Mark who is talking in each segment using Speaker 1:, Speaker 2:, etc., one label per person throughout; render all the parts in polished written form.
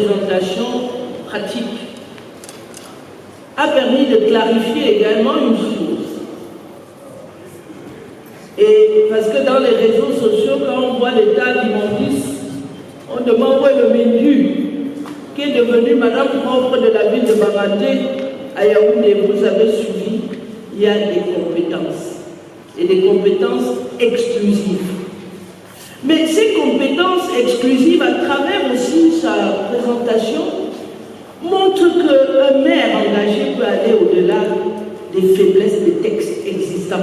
Speaker 1: présentation pratique a permis de clarifier également une chose. Et parce que dans les réseaux sociaux, quand on voit l'état d'immondice, on demande où est le Mendu, qui est devenu madame propre de la ville de Bamandé à Yaoundé. Vous avez suivi, il y a des compétences. Et des compétences exclusives. Mais ces compétences exclusives, à travers aussi sa présentation, montrent qu'un maire engagé peut aller au-delà des faiblesses des textes existants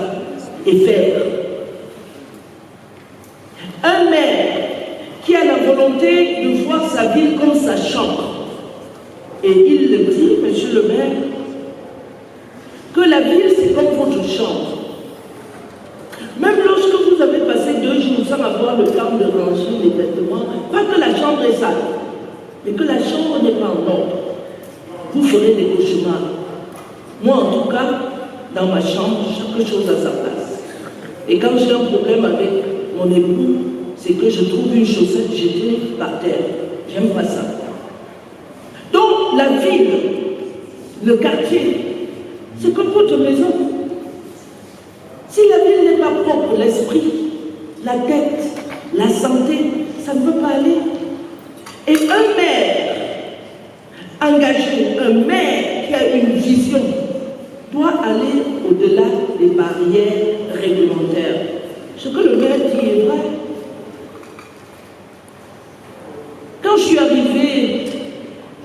Speaker 1: et faire. Un maire qui a la volonté de voir sa ville comme sa chambre. Et il le dit, monsieur le maire, que la ville c'est comme votre chambre. Même lorsque vous avez passé 2 jours sans avoir le temps de ranger les vêtements, pas que la chambre est sale, mais que la chambre n'est pas en ordre, vous ferez des cauchemars. Moi, en tout cas, dans ma chambre, chaque chose a sa place. Et quand j'ai un problème avec mon époux, c'est que je trouve une chaussette jetée par terre. J'aime pas ça. Donc, la ville, le quartier, c'est comme votre maison. Si la ville n'est pas propre, l'esprit, la tête, la santé, ça ne peut pas aller. Et un maire engagé, un maire qui a une vision, doit aller au-delà des barrières réglementaires. Ce que le maire dit est vrai. Quand je suis arrivée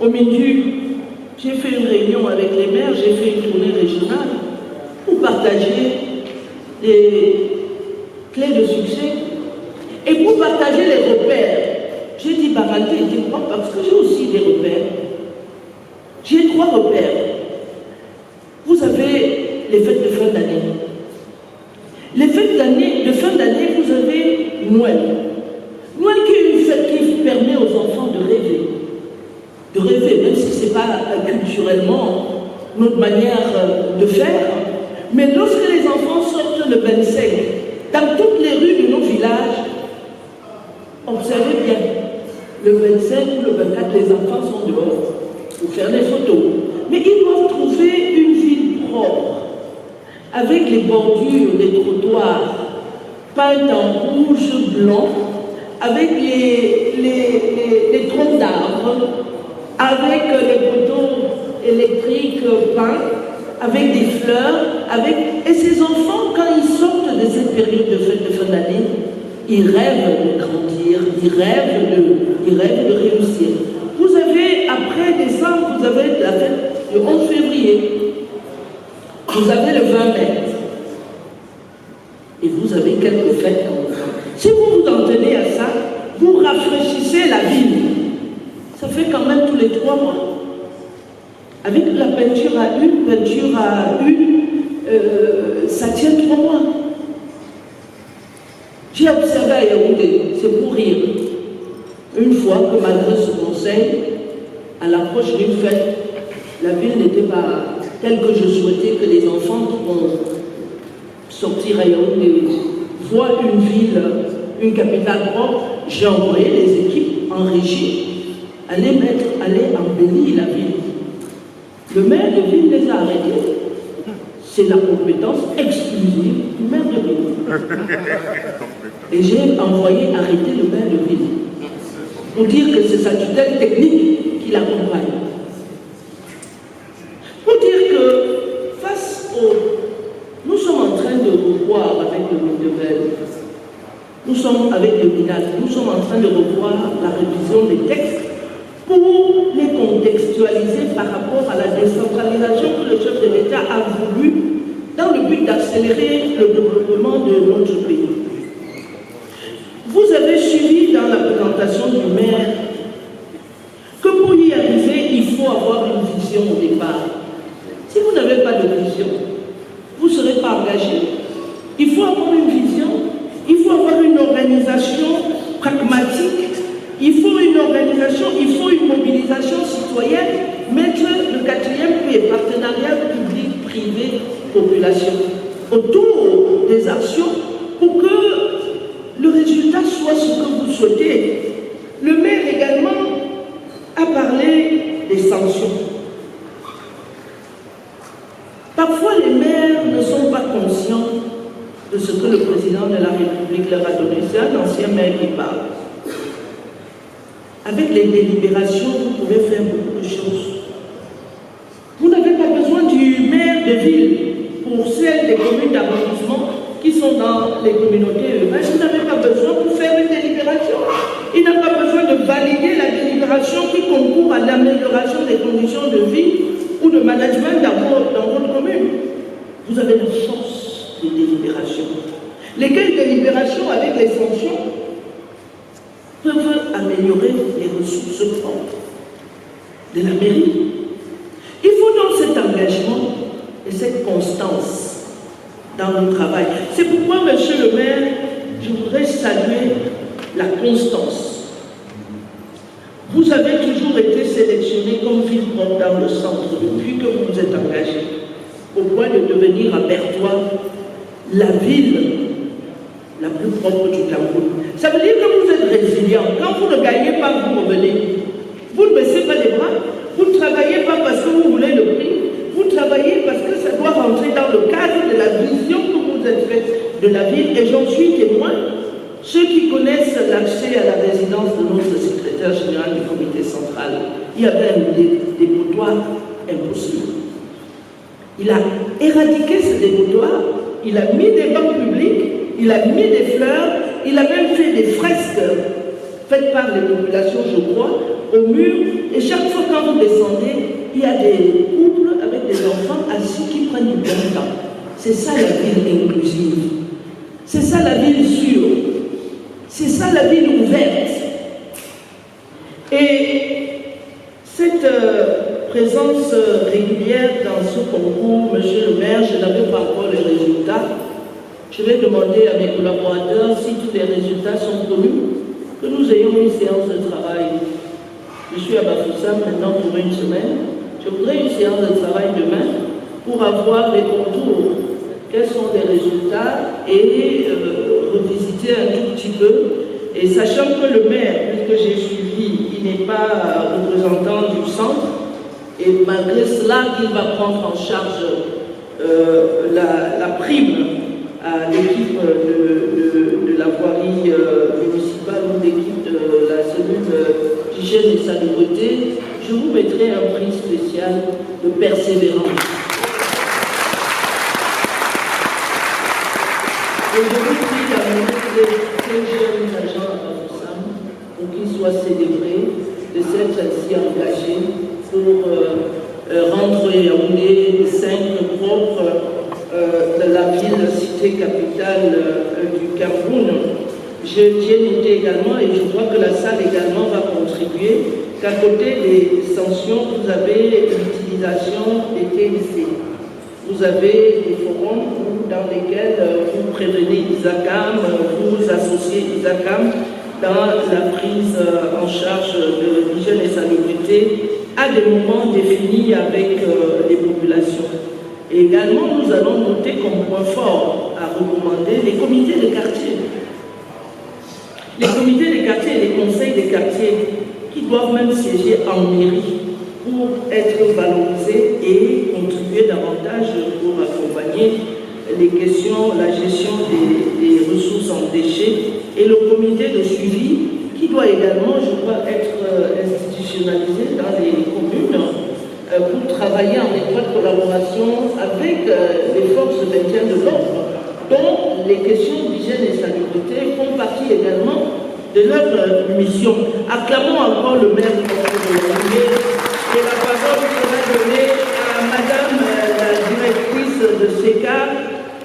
Speaker 1: au Mindu, j'ai fait une réunion avec les maires, j'ai fait une tournée régionale pour partager les clés de succès et pour partager les repères. J'ai dit Bamandé était propre parce que j'ai aussi des repères. J'ai 3 repères. Vous avez les fêtes de fin d'année. Les fêtes de fin d'année, vous avez Noël. Noël qui est une fête qui permet aux enfants de rêver. De rêver, même si ce n'est pas culturellement notre manière de faire. Mais lorsque les enfants sortent le 25, dans toutes les rues de nos villages, observez bien, le 25 ou le 24, les enfants sont dehors pour faire des photos. Mais ils doivent trouver une ville propre, avec les bordures des trottoirs peintes en rouge blanc, avec les troncs d'arbres, avec les poteaux électriques peints, avec des fleurs, et ces enfants, quand ils sortent de cette période de fête de fin d'année, ils rêvent de grandir, ils rêvent de réussir. Vous avez, après décembre, vous avez la fête du 11 février, vous avez le 20 mai, et vous avez quelques fêtes comme ça. Si vous vous en tenez à ça, vous rafraîchissez la ville. Ça fait quand même tous les 3 mois. Avec la peinture à une, ça tient 3 mois. J'ai observé à Yaoundé, c'est pour rire. Une fois que malgré ce conseil, à l'approche d'une fête, la ville n'était pas telle que je souhaitais que les enfants qui vont sortir à Yaoundé voient une ville, une capitale propre. J'ai envoyé les équipes en régie aller embellir la ville. Le maire de ville les a arrêtés. C'est la compétence exclusive du maire de ville. Et j'ai envoyé arrêter le maire de ville. Pour dire que c'est sa tutelle technique qui l'accompagne. Pour dire que face nous sommes en train de revoir avec le Mindevel, nous sommes avec le MINAC, nous sommes en train de revoir la révision des textes pour les contextualiser par rapport à la décentralisation que le chef de l'État a voulu dans le but d'accélérer le développement de notre pays. Vous avez suivi dans la présentation du maire que pour y arriver, il faut avoir une vision au départ. Si vous n'avez pas de vision, vous ne serez pas engagé. Il faut avoir une vision, il faut avoir une organisation pragmatique, il faut une organisation, il faut une mobilisation citoyenne, mettre le 4e P, partenariat public-privé, population, autour des actions pour que le résultat soit ce que vous souhaitez. Le maire également a parlé parfois les maires ne sont pas conscients de ce que le président de la République leur a donné. C'est un ancien maire qui parle. Avec les délibérations, vous pouvez faire beaucoup de choses. Vous n'avez pas besoin du maire de ville pour celles des communes d'arrondissement qui sont dans les communautés urbaines. Vous n'avez pas besoin pour faire une délibération. Il n'a pas besoin de valider la délibération qui concourt à l'amélioration des conditions de vie ou de management dans votre commune. Vous avez la force de délibération. Lesquelles délibérations avec les sanctions peuvent améliorer les ressources propres de la mairie. Il faut donc cet engagement et cette constance dans le travail. C'est pourquoi, monsieur le maire, je voudrais saluer la constance. Vous avez toujours été sélectionné comme ville propre dans le centre depuis que vous vous êtes engagé, au point de devenir à Bertois la ville la plus propre du Cameroun. Ça veut dire que vous êtes résilient. Quand vous ne gagnez pas, vous revenez. Vous ne baissez pas les bras. Vous ne travaillez pas parce que vous voulez le prix. Vous travaillez parce que ça doit rentrer dans le cadre de la vision que vous êtes faite de la ville. Et j'en suis témoin. Ceux qui connaissent l'accès à la résidence de notre secrétaire général du comité central, il y avait un dépotoir impossible. Il a éradiqué ce dépotoir, il a mis des bancs publics, il a mis des fleurs, il a même fait des fresques faites par les populations, je crois, au mur. Et chaque fois quand vous descendez, il y a des couples avec des enfants assis qui prennent du bon temps. C'est ça la ville inclusive. C'est ça la ville sûre. C'est ça la ville ouverte. Et cette présence régulière dans ce concours, monsieur le maire, je n'avais pas encore les résultats. Je vais demander à mes collaborateurs, si tous les résultats sont connus, que nous ayons une séance de travail. Je suis à Bafoussam maintenant pour une semaine. Je voudrais une séance de travail demain pour avoir les contours. Quels sont les résultats et revisiter un tout petit peu. Et sachant que le maire, puisque j'ai suivi, il n'est pas représentant du centre, et malgré cela, il va prendre en charge la prime à l'équipe de la voirie municipale ou l'équipe de la cellule d'hygiène et salubrité, je vous mettrai un prix spécial de persévérance. Et je vous prie d'amener ces jeunes agents à Bafoussam pour qu'ils soient célébrés, de s'être ainsi engagés pour rendre Yaoundé le centre propre de la ville, cité capitale du Cameroun. Je tiens noté également, et je vois que la salle également va contribuer, qu'à côté des sanctions, vous avez l'utilisation des TIC. Vous avez des forums dans lesquels vous prévenez ISACAM, vous associez ISACAM dans la prise en charge de l'hygiène et salubrité à des moments définis avec les populations. Et également, nous allons noter comme point fort à recommander les comités de quartier. Les comités de quartier et les conseils des quartiers qui doivent même siéger en mairie pour être valorisés et contribuer davantage pour accompagner les questions, la gestion des ressources en déchets, et le comité de suivi qui doit également, je crois, être institutionnalisé dans les communes pour travailler en étroite collaboration avec les forces de maintien de l'ordre, dont les questions d'hygiène et salubrité font partie également de leur mission. Acclamons encore le maire de Yaoundé. Et la parole sera donnée à madame la directrice de SECA,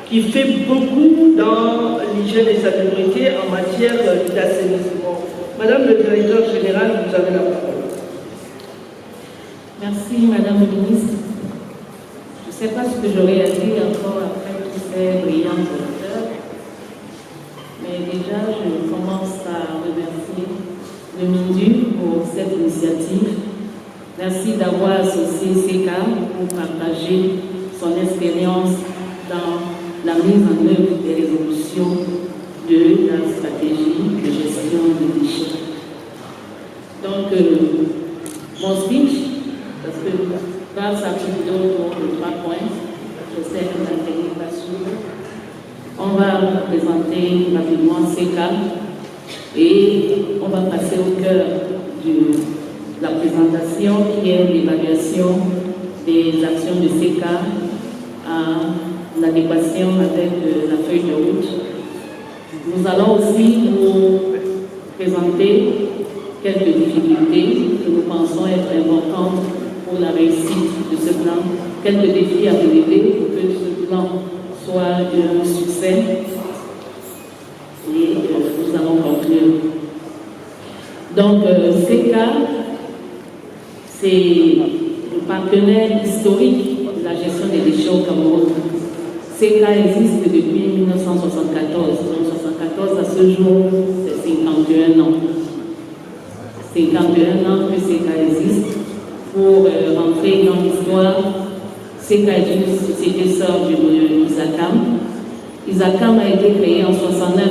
Speaker 1: qui fait beaucoup dans l'hygiène et salubrité en matière d'assainissement. Madame le directeur général, vous avez la parole.
Speaker 2: Merci, madame la ministre. Je ne sais pas ce que j'aurais à dire encore après tous ces brillants auteurs, mais déjà, je commence à remercier le MINDU pour cette initiative. Merci d'avoir associé SECA pour partager son expérience dans la mise en œuvre des résolutions de la stratégie de gestion des déchets. Donc, mon speech, parce que dans sa vidéo autour de 3 points, je sais que la technique va suivre. On va présenter rapidement CECA et on va passer au cœur de la présentation qui est l'évaluation des actions de CECA à l'adéquation avec la feuille de route. Nous allons aussi vous présenter quelques difficultés que nous pensons être importantes pour la réussite de ce plan, quelques défis à relever pour que ce plan soit un succès et nous allons conclure. Donc, CECA, c'est le partenaire historique de la gestion des déchets au Cameroun. CECA existe depuis 1974. Donc, 1974 à ce jour, c'est 51 ans. 51 ans que CECA existe. Pour rentrer dans l'histoire, CECA est une société sœur de ISACAM. ISACAM a été créé en 1969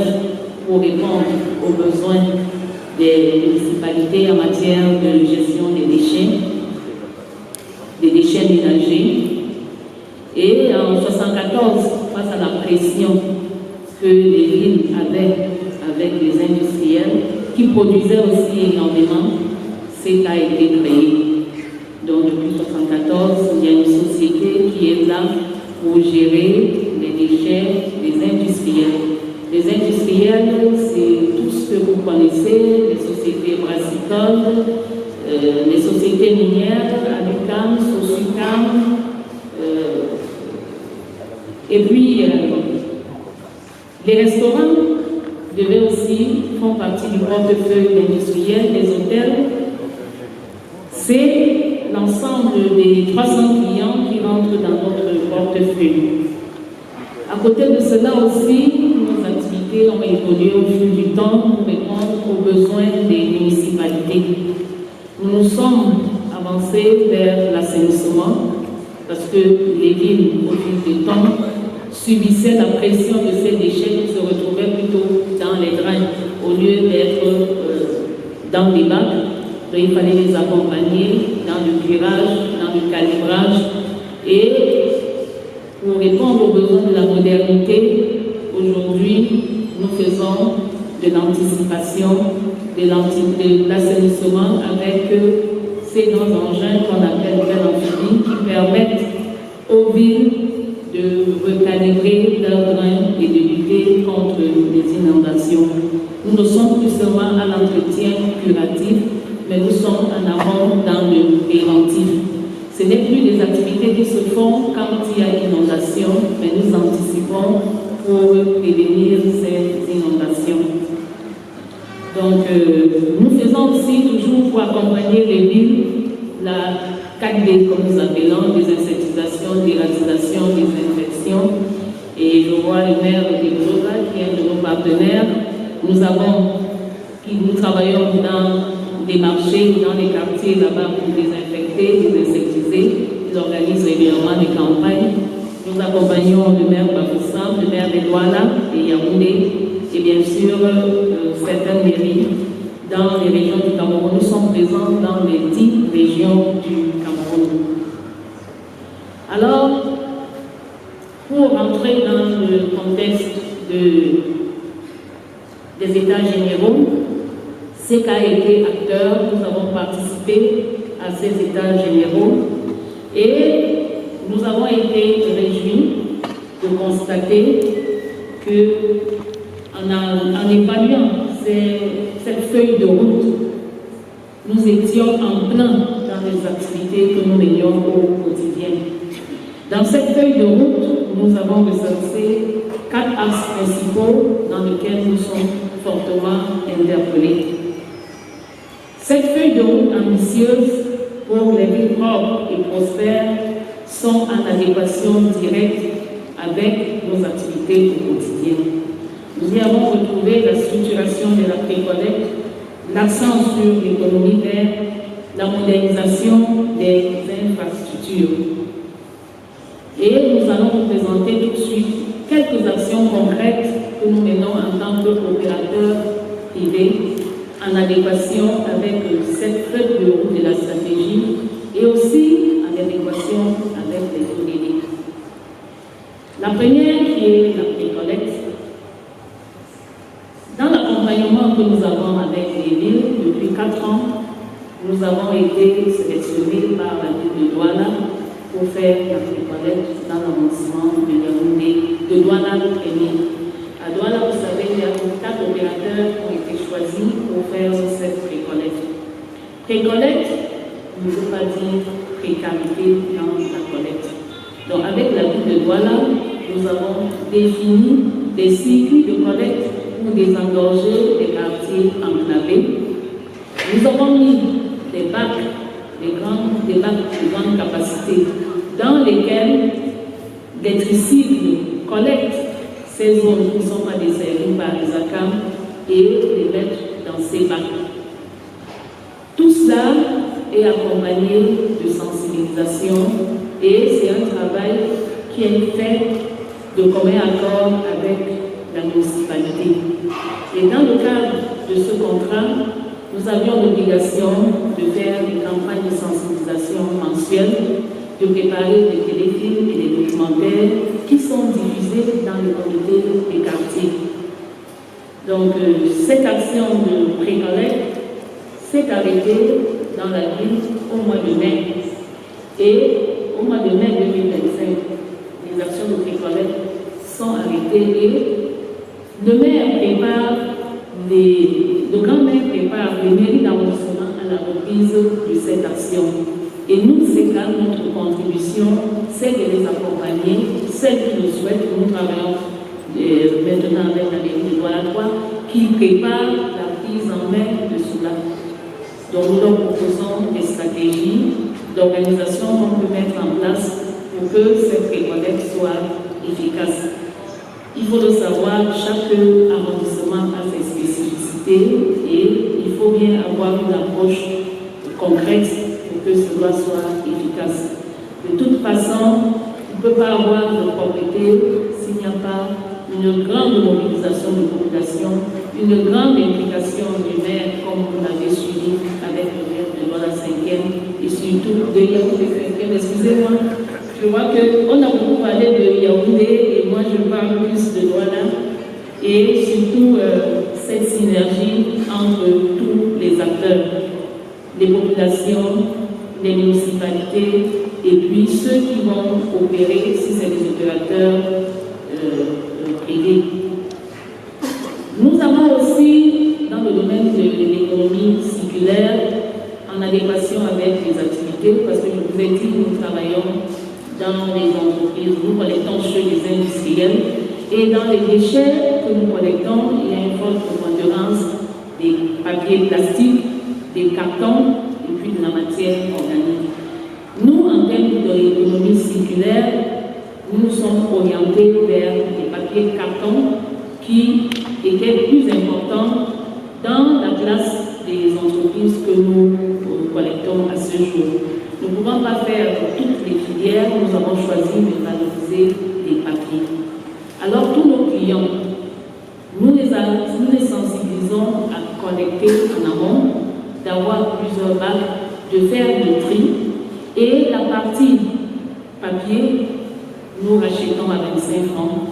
Speaker 2: pour répondre aux besoins des municipalités en matière de gestion des déchets ménagers. Et en 1974, face à la pression que les villes avaient avec les industriels, qui produisaient aussi énormément, CECA a été créé. Donc depuis 1974, il y a une société qui est là pour gérer les déchets des industriels. Les industriels, c'est tout ce que vous connaissez, les sociétés brassicoles, les sociétés minières, Alucam, Sosucam, et puis les restaurants devaient aussi faire partie du portefeuille industriel des hôtels. C'est l'ensemble des 300 clients qui rentrent dans notre portefeuille. À côté de cela aussi, nos activités ont évolué au fil du temps pour répondre aux besoins des municipalités. Nous nous sommes avancés vers l'assainissement parce que les villes, au fil du temps, subissaient la pression de ces déchets qui se retrouvaient plutôt dans les drains au lieu d'être dans des bacs. Donc, il fallait les accompagner dans le curage, dans le calibrage. Et pour répondre aux besoins de la modernité, aujourd'hui, nous faisons de l'anticipation, de l'assainissement avec ces grands engins qu'on appelle pelles amphibies qui permettent aux villes de recalibrer leurs drains et de lutter contre les inondations. Nous ne sommes plus seulement à l'entretien curatif, mais nous sommes en avant dans le préventif. Ce n'est plus des activités qui se font quand il y a inondation, mais nous anticipons pour prévenir ces inondations. Donc, nous faisons aussi toujours pour accompagner les villes la 4D, comme nous appelons, désinsectisation, dératisation, désinfection. Et je vois le maire de Broga, qui est un de nos partenaires. Nous travaillons dans des marchés, dans les quartiers là-bas pour désinfecter, désinsectiser. Ils organisent régulièrement des campagnes. Nous accompagnons le maire Bafoussam, le maire de Douala et Yaoundé, et bien sûr certaines mairies dans les régions du Cameroun. Nous sommes présents dans les 10 régions du Cameroun. Alors, pour entrer dans le contexte des États généraux, CECA a été acteur, nous avons participé à ces États généraux et nous avons été réjouis de constater que en évaluant cette feuille de route, nous étions en plein dans les activités que nous menions au quotidien. Dans cette feuille de route, nous avons recensé 4 axes principaux dans lesquels nous sommes fortement interpellés. Cette feuille de route ambitieuse pour les villes propres et prospères sont en adéquation directe avec nos activités au quotidien. Nous y avons retrouvé la structuration de la pré-collecte, l'accent sur l'économie verte, la modernisation des infrastructures. Et nous allons vous présenter tout de suite quelques actions concrètes que nous menons en tant qu'opérateurs privés en adéquation avec cette feuille de route de la stratégie et aussi en adéquation avec les données. La première qui est la précollecte. Dans l'accompagnement que nous avons avec les villes depuis 4 ans, nous avons été sélectionnés par la ville de Douala pour faire la précollecte dans l'arrondissement de Yaoundé, de Douala premier. À Douala, vous savez, il y a 4 opérateurs qui ont été choisis pour faire cette précollecte. Précollecte ne veut pas dire précarité dans la collecte. Donc, avec la ville de Douala, nous avons défini des cycles de collecte pour désengorger les quartiers enclavés. Nous avons mis des bacs de grande capacité dans lesquels des tricycles collectent ces zones qui ne sont pas desservies par les ACAM et les mettre dans ces bacs. Tout cela est accompagné de sensibilisation et c'est un travail qui est fait de commun accord avec la municipalité. Et dans le cadre de ce contrat, nous avions l'obligation de faire des campagnes de sensibilisation mensuelles, de préparer des téléfilms et des documentaires qui sont diffusés dans les comités des quartiers. Donc, cette action de précollecte s'est arrêtée dans la ville au mois de mai. Et au mois de mai 2025, les actions de précollecte sont arrêtées et le grand-maire prépare les mairies d'arrondissement à la reprise de cette action. Et nous, c'est là notre contribution, c'est de les accompagner, celles qui le souhaitent. Nous travaillons maintenant avec la mairie de Douala 3 qui prépare la prise en main de cela. Donc nous leur proposons des stratégies d'organisation qu'on peut mettre en place pour que cette précollecte soit efficace. Il faut le savoir, chaque arrondissement a ses spécificités et il faut bien avoir une approche concrète pour que cela soit efficace. De toute façon, on ne peut pas avoir de propriété s'il n'y a pas une grande mobilisation de population, une grande implication du maire, comme vous l'avez suivi avec le maire de Douala 5e et surtout de Yaoundé 5e. Excusez-moi, je vois qu'on a beaucoup parlé de Yaoundé et moi je parle plus de Douala et surtout cette synergie entre tous les acteurs, les populations, les municipalités et puis ceux qui vont opérer si c'est des opérateurs privés. Nous avons aussi, dans le domaine de l'économie circulaire, en adéquation avec les activités, parce que je vous ai dit, nous travaillons dans les entreprises, nous collectons chez les industriels, et dans les déchets que nous collectons, il y a une forte prépondérance des papiers plastiques, des cartons, et puis de la matière organique. Nous, en termes d'économie circulaire, nous nous sommes orientés vers les papiers cartons qui étaient plus importants dans la classe des entreprises que nous collectons à ce jour. Nous ne pouvons pas faire toutes les filières, nous avons choisi de valoriser les papiers. Alors tous nos clients, nous les sensibilisons à collecter en amont, d'avoir plusieurs bacs, de faire le tri et la partie papier, nous rachetons à 25 francs.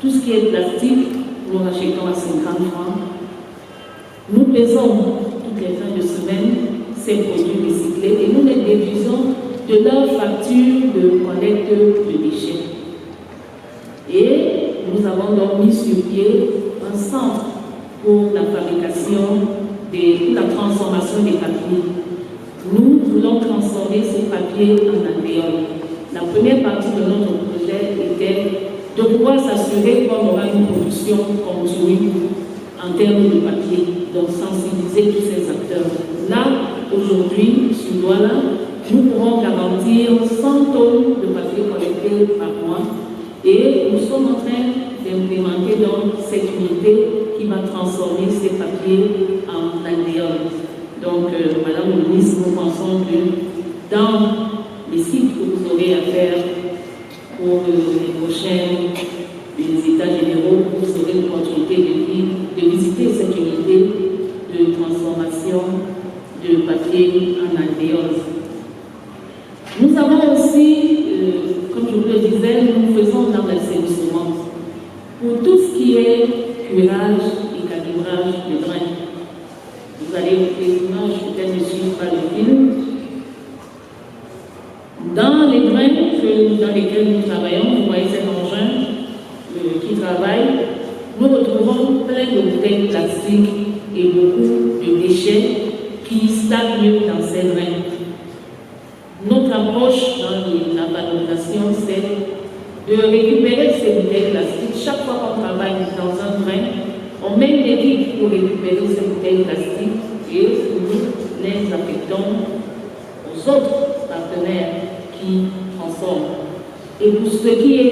Speaker 2: Tout ce qui est plastique, nous rachetons à 50 francs. Nous pesons toutes les fins de semaine ces produits recyclés et nous les déduisons de leur facture de collecte de déchets. Et nous avons donc mis sur pied un centre pour la fabrication, pour la transformation des papiers. Nous voulons transformer ces papiers en alvéoles. La première partie de notre projet était de pouvoir s'assurer qu'on aura une production continue en termes de papier, donc sensibiliser tous ces acteurs. Là, aujourd'hui, sur Douala, nous pourrons garantir 100 tonnes de papier collecté par mois et nous sommes en train d'implémenter donc cette unité qui va transformer ces papiers en alvéoles. Donc, Madame le ministre, nous pensons que dans les sites que vous aurez à faire pour les prochains états généraux, vous aurez l'opportunité de visiter cette unité de transformation de papier en alvéoles. Nous avons aussi, comme je vous le disais, nous faisons dans l'assainissement. dans lesquels nous travaillons, vous voyez cet engin qui travaille, nous retrouvons plein de bouteilles plastiques et beaucoup de déchets qui stagnent dans ces drains. Notre approche dans la valorisation, c'est de récupérer ces bouteilles plastiques. Chaque fois qu'on travaille dans un drain, on met une équipe pour récupérer ces bouteilles plastiques et nous les affectons aux autres partenaires qui transforment. Et pour ce qui est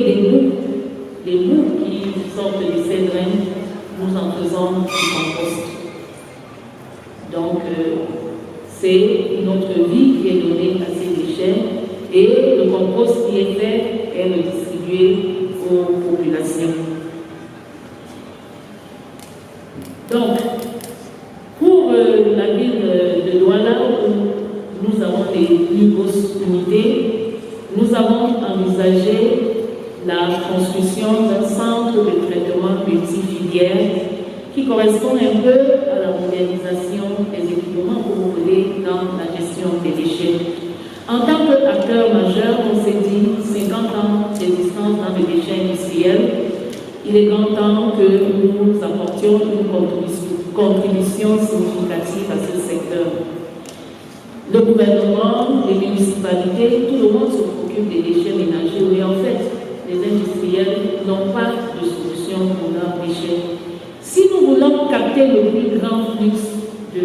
Speaker 2: des bouts qui sortent de ces drains, nous en faisons du compost. Donc, c'est notre vie qui est donnée à ces déchets et le compost qui est fait est redistribué aux populations. Donc, pour la ville de Douala, où nous avons les plus grosses unités, nous avons envisagé la construction d'un centre de traitement multifilière qui correspond un peu à la modernisation des équipements que vous voulez dans la gestion des déchets. En tant qu'acteur majeur, on s'est dit 50 ans d'existence dans les déchets industriels, il est grand temps que nous apportions une contribution significative à ce secteur. Le gouvernement, les municipalités, tout le monde se préoccupe des déchets ménagers, mais en fait, les industriels n'ont pas de solution pour leurs déchets. Si nous voulons capter le plus grand flux de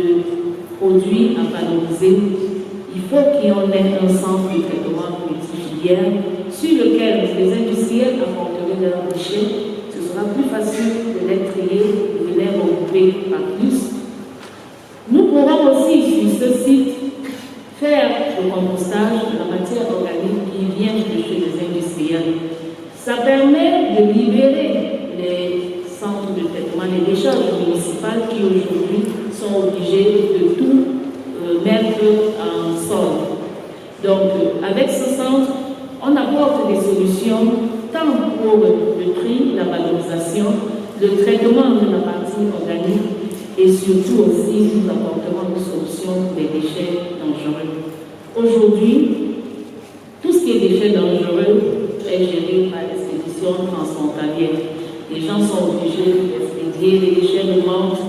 Speaker 2: produits à valoriser, il faut qu'il y en ait un centre de traitement multifilière sur lequel les industriels apporteraient leurs déchets. Ce sera plus facile de les trier et de les regrouper par plus. Nous pourrons aussi, sur ce site, faire le compostage de la matière organique qui vient de chez les industriels. Ça permet de libérer les centres de traitement, les décharges municipales qui aujourd'hui sont obligés de tout mettre en sol. Donc, avec ce centre, on apporte des solutions tant pour le tri, la valorisation, le traitement de la partie organique et surtout aussi nous apporterons une solution des déchets dangereux. Aujourd'hui, tout ce qui est déchets dangereux est géré par l'expédition transfrontalière. Les gens sont obligés d'expédier les déchets de menthe,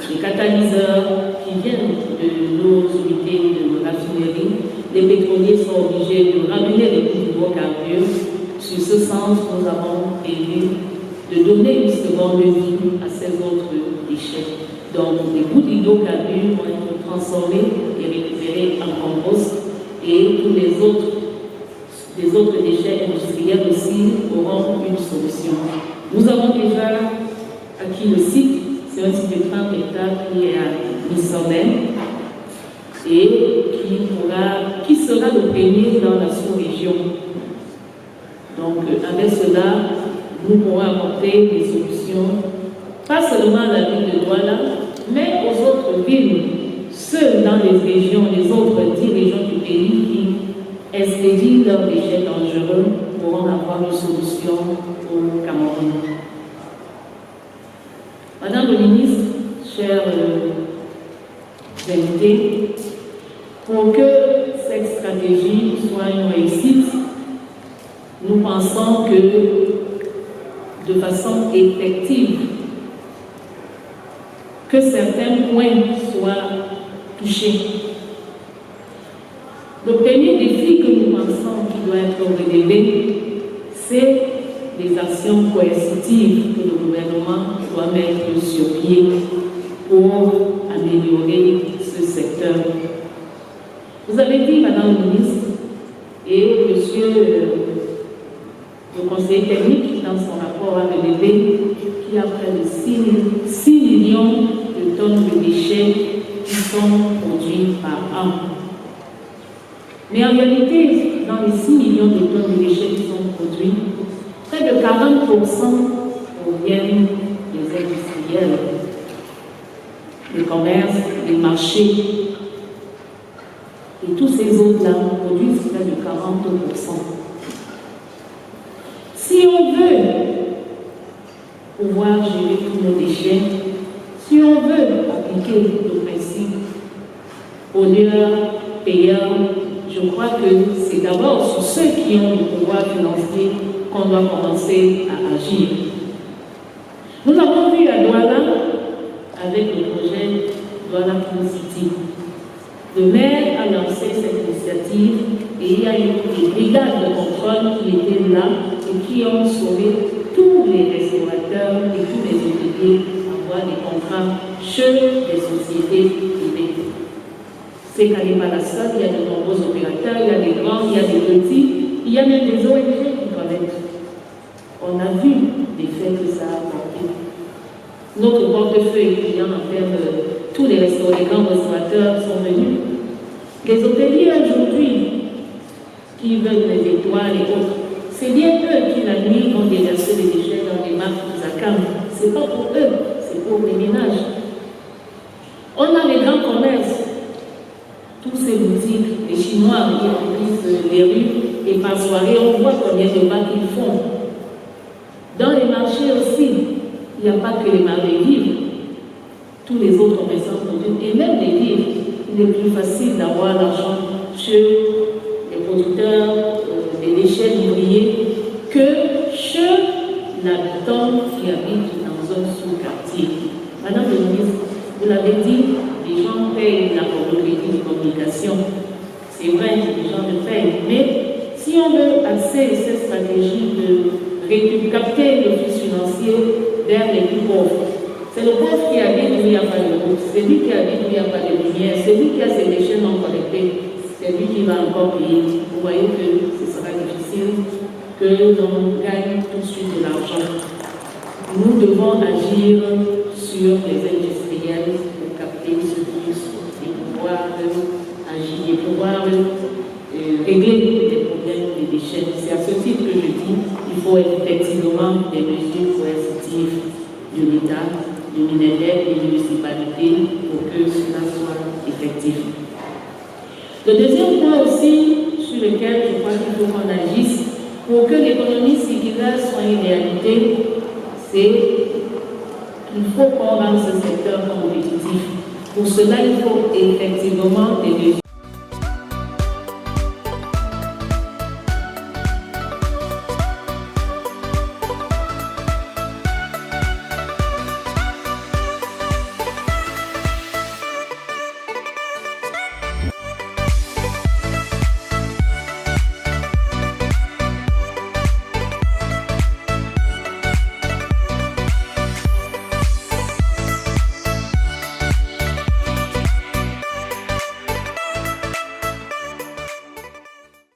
Speaker 2: les catalyseurs qui viennent de nos unités de raffinerie. Les pétroliers sont obligés de ramener les hydrocarbures. Sur ce sens, nous avons prévu de donner une seconde vie à ces autres déchets. Donc, les bouts d'hydrocarbures vont être transformés et récupérés en compost et tous les autres déchets industriels aussi auront une solution. Nous avons déjà acquis le site, c'est un site de 30 hectares qui est à Missonnen et qui sera le premier dans la sous-région. Donc, avec cela, nous pourrons apporter des solutions, pas seulement à la ville de Douala, mais aux autres villes, ceux dans les régions, les autres 10 régions du pays qui expédient leurs déchets dangereux pourront avoir une solution au Cameroun. Madame le ministre, chers invités, pour que cette stratégie soit une réussite, nous pensons que de façon effective, que certains points soient touchés. Le premier défi que nous pensons qui doit être relevé, c'est les actions coercitives que le gouvernement doit mettre sur pied pour améliorer ce secteur. Vous avez dit, Madame le ministre, et Monsieur le conseiller technique dans son rapport a relevé qu'il y a près de 6 millions de tonnes de déchets qui sont produits par an. Mais en réalité, dans les 6 millions de tonnes de déchets qui sont produits, près de 40% proviennent des industriels, des commerces, des marchés. Et tous ces autres-là produisent près de 40%. Si on veut pouvoir gérer tous nos déchets, si on veut appliquer le principe pollueur, payeur, je crois que c'est d'abord sur ceux qui ont le pouvoir financier qu'on doit commencer à agir. Nous avons vu à Douala, avec le projet Douala Clean City, le maire a lancé cette initiative et il y a eu des brigades de contrôle qui étaient là et qui ont sauvé tous les restaurateurs et tous les hôteliers à avoir des contrats chez les sociétés privées. C'est qu'elle n'est pas la seule, il y a de nombreux opérateurs, il y a des grands, il y a des petits, il y a même des ONG qui connectent. On a vu l'effet que ça a apporté. Notre portefeuille client en termes de tous les restaurants, les grands restaurateurs sont venus. Les hôteliers aujourd'hui qui veulent les étoiles et autres, c'est bien eux qui la nuit vont déverser les déchets dans les marques de Zakam. Ce n'est pas pour eux, c'est pour les ménages. On a les grands commerces, tous ces boutiques, les Chinois qui remplissent les rues et par soirée, on voit combien de bas qu'ils font. Dans les marchés aussi, il n'y a pas que les marchés vivres, tous les autres commerçants produisent, et même les vivres, il est plus facile d'avoir l'argent chez les producteurs des déchets vivriers que chez l'habitant qui habite dans un sous-quartier. Madame le ministre, vous l'avez dit, les gens payent la crédit de communication. C'est vrai que les gens le payent, mais si on veut axer cette stratégie de capter le flux financier vers les plus pauvres, c'est le pauvre qui habite où il n'y a pas de route, c'est lui qui habite où il n'y a pas de lumière, c'est lui qui a ses déchets non collectés, c'est lui qui va encore payer. Vous voyez que ce sera difficile que l'on gagne tout de suite de l'argent. Nous devons agir sur les industriels pour capter ce flux et pouvoir agir et pouvoir régler les problèmes des déchets. C'est à ce titre que je dis qu'il faut effectivement des mesures coercitives de l'État, du ministère et des municipalités pour que cela soit effectif. Le deuxième point aussi sur lequel je crois qu'il faut qu'on agisse pour que l'économie circulaire soit une réalité, c'est qu'il faut qu'on rende ce secteur compétitif. Pour cela, il faut effectivement des mesures.